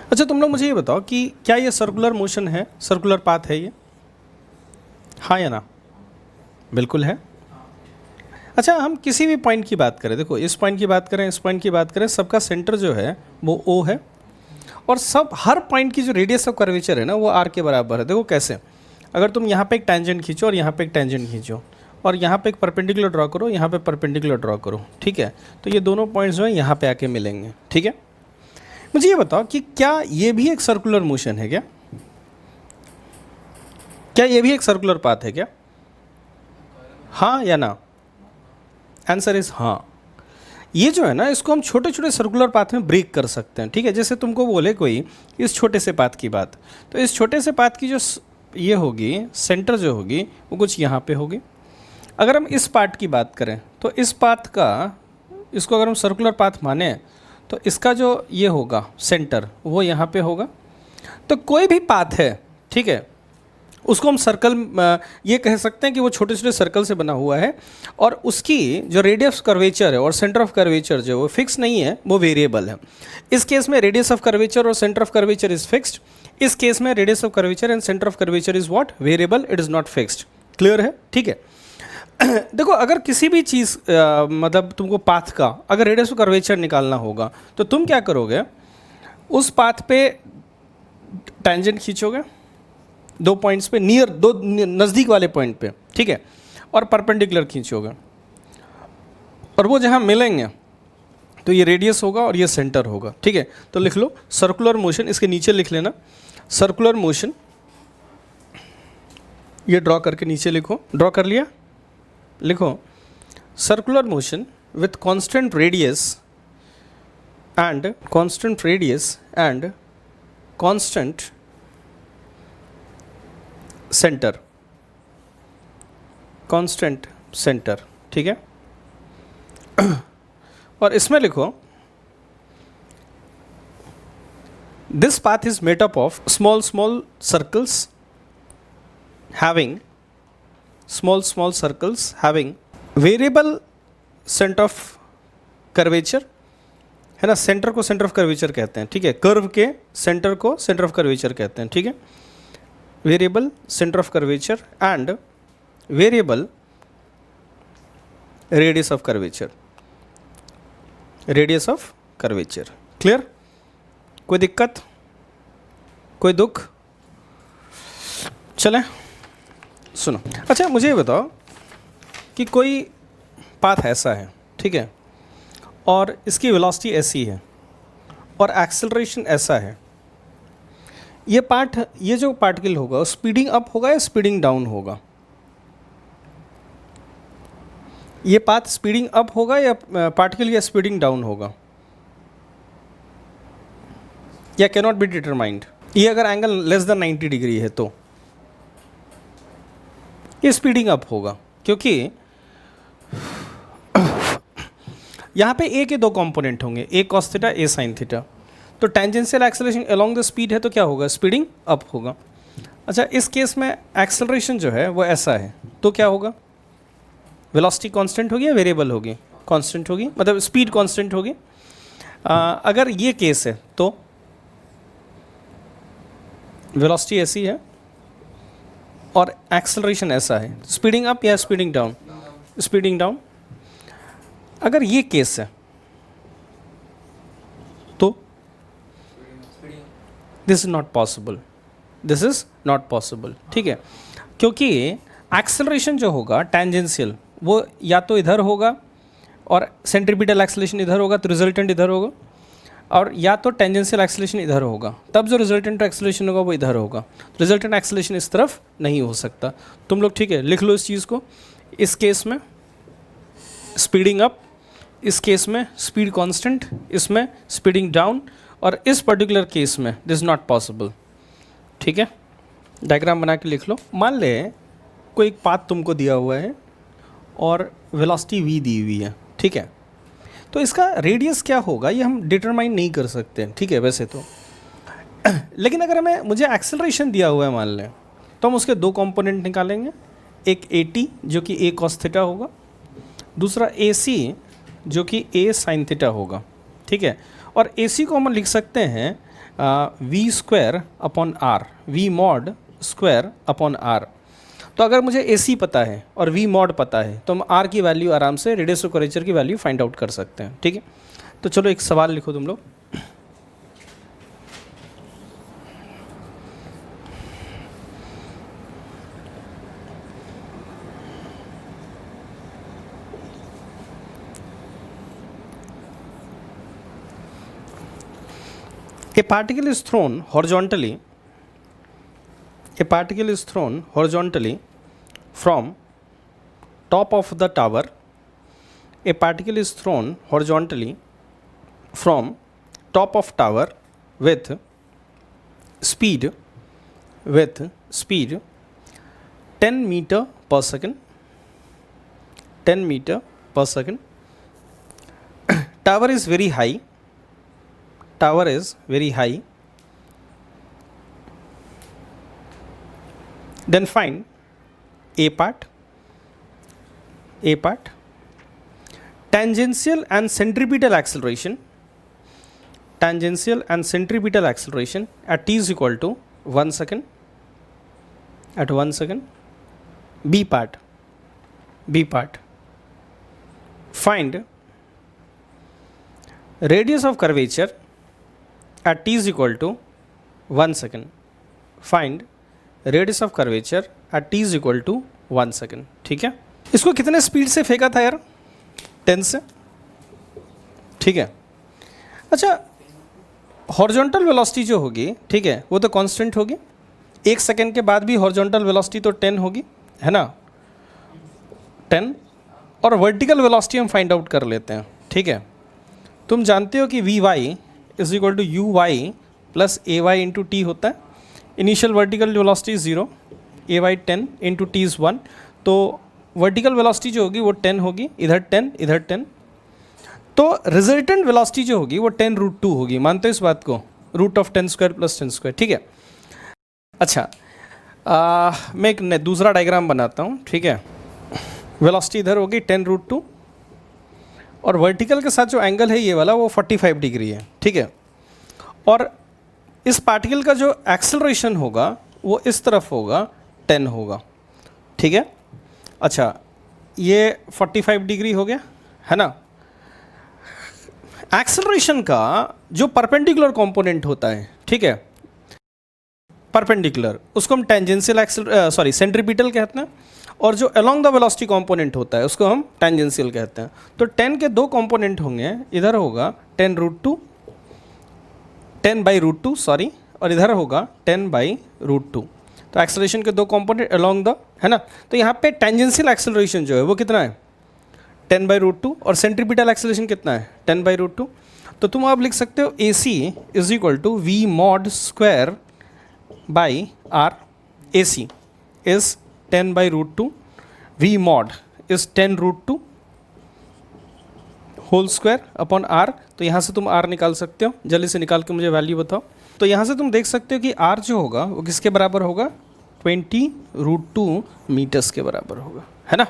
अच्छा तुम लोग मुझे ये बताओ कि क्या ये सर्कुलर मोशन है, सर्कुलर पाथ है ये, हाँ या ना? बिल्कुल है। अच्छा हम किसी भी पॉइंट की बात करें, देखो इस पॉइंट की बात करें, इस पॉइंट की बात करें, सबका सेंटर जो है वो ओ है और सब हर पॉइंट की जो रेडियस ऑफ कर्वेचर है ना वो आर के बराबर है। देखो कैसे, अगर तुम यहाँ पे एक टेंजेंट खींचो और यहाँ पे एक टेंजेंट खींचो और यहाँ पे एक परपेंडिकुलर ड्रॉ करो, यहाँ पे परपेंडिकुलर ड्रॉ करो, ठीक है, तो ये दोनों पॉइंट्स जो है यहाँ पे आके मिलेंगे, ठीक है। मुझे ये बताओ कि क्या ये भी एक सर्कुलर मोशन है क्या? क्या ये भी एक सर्कुलर पाथ है क्या? हाँ या ना? आंसर इज हाँ। ये जो है ना इसको हम छोटे छोटे सर्कुलर पाथ में ब्रेक कर सकते हैं, ठीक है। जैसे तुमको बोले कोई इस छोटे से पाथ की बात, तो इस छोटे से पाथ की जो ये होगी सेंटर जो होगी वो कुछ यहाँ पे होगी। अगर हम इस पार्ट की बात करें तो इस पाथ का, इसको अगर हम सर्कुलर पाथ माने तो इसका जो ये होगा सेंटर वो यहाँ पे होगा। तो कोई भी पाथ है, ठीक है, उसको हम सर्कल ये कह सकते हैं कि वो छोटे छोटे सर्कल से बना हुआ है और उसकी जो रेडियस कर्वेचर है और सेंटर ऑफ कर्वेचर जो वो फिक्स नहीं है, वो वेरिएबल है। इस केस में रेडियस ऑफ कर्वेचर और centre of curvature is fixed, इस केस में radius of curvature and centre of curvature is what? Variable, it is not fixed. Clear है? ठीक है। देखो अगर किसी भी चीज़ मतलब तुमको पाथ का अगर रेडियस ऑफ कर्वेचर निकालना होगा तो तुम क्या करोगे, उस पाथ पे टेंजेंट खींचोगे दो पॉइंट्स पे, नियर दो नज़दीक वाले पॉइंट पे, ठीक है, और परपेंडिकुलर खींचोगे और वो जहाँ मिलेंगे तो ये रेडियस होगा और ये सेंटर होगा, ठीक है। तो लिख लो सर्कुलर मोशन, इसके नीचे लिख लेना सर्कुलर मोशन, ये ड्रॉ करके नीचे लिखो। ड्रॉ कर लिया? लिखो circular motion with constant radius and constant centre, constant centre, ठीक है। और इसमें लिखो this path is made up of small small circles having small circles having variable center of curvature, है ना। सेंटर को सेंटर ऑफ कर्वेचर कहते हैं, ठीक है। कर्व के सेंटर को सेंटर ऑफ कर्वेचर कहते हैं, ठीक है। Variable centre of curvature and variable radius of curvature, radius of curvature. Clear? कोई दिक्कत, कोई दुख? चलें सुनो। अच्छा मुझे ये बताओ कि कोई पाथ ऐसा है, ठीक है, और इसकी वेलोसिटी ऐसी है और एक्सेलरेशन ऐसा है, ये जो पार्टिकल होगा स्पीडिंग अप होगा या स्पीडिंग डाउन होगा? ये पाथ स्पीडिंग अप होगा या पार्टिकल या स्पीडिंग डाउन होगा, या कैन नॉट बी डिटरमाइंड? ये अगर एंगल लेस देन 90 डिग्री है तो ये स्पीडिंग अप होगा, क्योंकि यहाँ पे ए के दो कंपोनेंट होंगे, ए कॉस थीटा, ए साइन थीटा। तो tangential acceleration along the speed है तो क्या होगा? स्पीडिंग अप होगा। अच्छा इस केस में एक्सेलरेशन जो है वो ऐसा है तो क्या होगा? वेलोसिटी कांस्टेंट होगी या वेरिएबल होगी? कांस्टेंट होगी, मतलब स्पीड कांस्टेंट होगी। अगर ये केस है तो वेलोसिटी ऐसी है और एक्सेलरेशन ऐसा है, स्पीडिंग अप या स्पीडिंग डाउन? Speeding down. अगर ये केस है तो this is not possible, this is not possible, ठीक है। क्योंकि एक्सेलरेशन जो होगा टेंजेंशियल वो या तो इधर होगा और सेंट्रीपिटल एक्सेलरेशन इधर होगा तो रिजल्टेंट इधर होगा, और या तो टेंजेंशियल एक्सेलरेशन इधर होगा तब जो रिजल्टेंट एक्सेलरेशन होगा वो इधर होगा। रिजल्टेंट एक्सेलरेशन इस तरफ नहीं हो सकता। तुम लोग ठीक है लिख लो इस चीज़ को। इस केस में स्पीडिंग अप, इस केस में स्पीड कांस्टेंट, इसमें स्पीडिंग डाउन, और इस पर्टिकुलर केस में दिस नॉट पॉसिबल, ठीक है। डायग्राम बना के लिख लो। मान ले कोई एक पाथ तुमको दिया हुआ है और वेलोसिटी v दी हुई है, ठीक है, तो इसका रेडियस क्या होगा ये हम डिटरमाइन नहीं कर सकते, ठीक है वैसे तो। लेकिन अगर मुझे एक्सेलरेशन दिया हुआ है मान लें, तो हम उसके दो कंपोनेंट निकालेंगे, एक at जो कि a cos थीटा होगा, दूसरा ac जो कि a sin थीटा होगा, ठीक है। और ac को हम लिख सकते हैं V square upon R, V mod square upon R. तो अगर मुझे ए सी पता है और वी मॉड पता है तो हम आर की वैल्यू आराम से, रेडियस ऑफ कर्वेचर की वैल्यू फाइंड आउट कर सकते हैं। ठीक है, तो चलो एक सवाल लिखो तुम लोग। A particle is thrown horizontally. A particle is thrown horizontally from top of the tower. A particle is thrown horizontally from top of tower with speed 10 meter per second. 10 meter per second. Tower is very high. Tower is very high. Then find A part. A part. Tangential and centripetal acceleration. Tangential and centripetal acceleration at t is equal to 1 second. At 1 second. B part. B part. Find radius of curvature at t is equal to 1 second. Find radius of curvature at t is equal to 1 second. ठीक है, इसको कितने speed से फेंका था यार? 10 से। ठीक है, अच्छा हॉरिजॉन्टल वेलोसिटी जो होगी, ठीक है, वो तो कांस्टेंट होगी। 1 सेकेंड के बाद भी हॉरिजॉन्टल वेलोसिटी तो 10 होगी, है ना, 10। और वर्टिकल वेलोसिटी हम फाइंड आउट कर लेते हैं। ठीक है, तुम जानते हो कि V Y is equal to U Y plus A Y into T होता है। Initial vertical velocity is 0, A Y 10 into T is 1। तो वर्टिकल वेलोसिटी जो होगी वो 10 होगी, इधर 10 इधर 10। तो रिजल्टेंट वेलोसिटी जो होगी वो 10√2 होगी। मानते हो इस बात को? Root of 10 square plus 10 square. ठीक है, अच्छा मैं एक दूसरा डायग्राम बनाता हूँ। ठीक है, वेलोसिटी इधर होगी 10√2 और वर्टिकल के साथ जो एंगल है ये वाला वो 45 डिग्री है। ठीक है, और इस पार्टिकल का जो एक्सेलरेशन होगा वो इस तरफ होगा, 10 होगा। ठीक है, अच्छा ये 45 डिग्री हो गया, है ना। एक्सेलरेशन का जो परपेंडिकुलर कंपोनेंट होता है, ठीक है, परपेंडिकुलर, उसको हम टेंजेंशियल सेंट्रीपिटल कहते हैं। और जो अलोंग द वेलोसिटी कंपोनेंट होता है उसको हम टेंजेंशियल कहते हैं। तो 10 के दो कंपोनेंट होंगे, इधर होगा 10/√2 सॉरी, और इधर होगा 10/√2। तो एक्सेलरेशन के दो कंपोनेंट अलोंग द, है ना। तो यहाँ पे टेंजेंशियल एक्सेलरेशन जो है वो कितना है? 10/√2। और सेंट्रीपिटल एक्सेलरेशन कितना है? 10/√2। तो तुम आप लिख सकते हो AC is equal to V mod square by R। AC is 10/√2, V mod is 10√2 whole square upon R। तो यहाँ से तुम R निकाल सकते हो, जल्दी से निकाल के मुझे वैल्यू बताओ। तो यहाँ से तुम देख सकते हो कि R जो होगा वो किसके बराबर होगा? 20√2 मीटर्स के बराबर होगा, है ना।